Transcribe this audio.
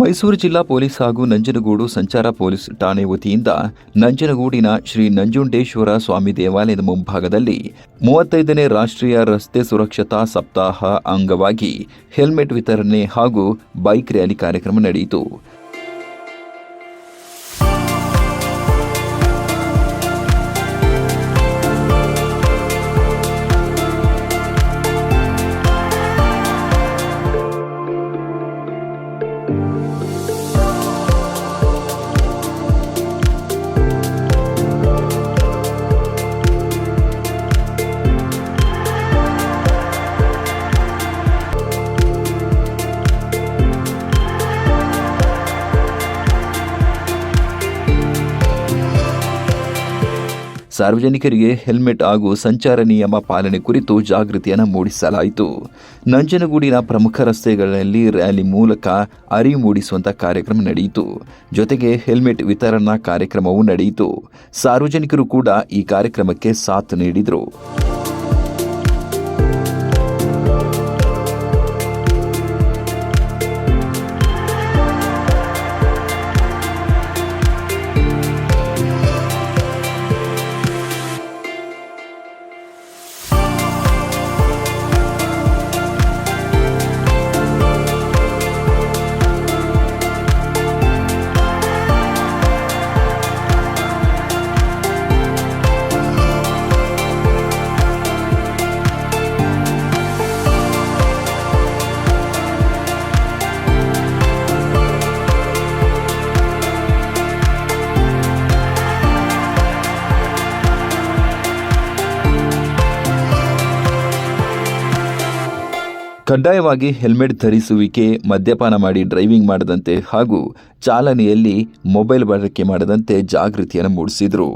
ಮೈಸೂರು ಜಿಲ್ಲಾ ಪೊಲೀಸ್ ಹಾಗೂ ನಂಜನಗೂಡು ಸಂಚಾರ ಪೊಲೀಸ್ ಠಾಣೆ ವತಿಯಿಂದ ನಂಜನಗೂಡಿನ ಶ್ರೀ ನಂಜುಂಡೇಶ್ವರ ಸ್ವಾಮಿ ದೇವಾಲಯದ ಮುಂಭಾಗದಲ್ಲಿ 35ನೇ ರಾಷ್ಟ್ರೀಯ ರಸ್ತೆ ಸುರಕ್ಷತಾ ಸಪ್ತಾಹ ಅಂಗವಾಗಿ ಹೆಲ್ಮೆಟ್ ವಿತರಣೆ ಹಾಗೂ ಬೈಕ್ ರ್ಯಾಲಿ ಕಾರ್ಯಕ್ರಮ ನಡೆಯಿತು. ಸಾರ್ವಜನಿಕರಿಗೆ ಹೆಲ್ಮೆಟ್ ಹಾಗೂ ಸಂಚಾರ ನಿಯಮ ಪಾಲನೆ ಕುರಿತು ಜಾಗೃತಿಯನ್ನು ಮೂಡಿಸಲಾಯಿತು. ನಂಜನಗೂಡಿನ ಪ್ರಮುಖ ರಸ್ತೆಗಳಲ್ಲಿ ರ್ಯಾಲಿ ಮೂಲಕ ಅರಿವು ಮೂಡಿಸುವಂತ ಕಾರ್ಯಕ್ರಮ ನಡೆಯಿತು. ಜೊತೆಗೆ ಹೆಲ್ಮೆಟ್ ವಿತರಣಾ ಕಾರ್ಯಕ್ರಮವೂ ನಡೆಯಿತು. ಸಾರ್ವಜನಿಕರು ಕೂಡ ಈ ಕಾರ್ಯಕ್ರಮಕ್ಕೆ ಸಾಥ್ ನೀಡಿದರು. ಕಡ್ಡಾಯವಾಗಿ ಹೆಲ್ಮೆಟ್ ಧರಿಸುವಿಕೆ, ಮದ್ಯಪಾನ ಮಾಡಿ ಡ್ರೈವಿಂಗ್ ಮಾಡದಂತೆ ಹಾಗೂ ಚಾಲನೆಯಲ್ಲಿ ಮೊಬೈಲ್ ಬಳಕೆ ಮಾಡದಂತೆ ಜಾಗೃತಿಯನ್ನು ಮೂಡಿಸಿದರು.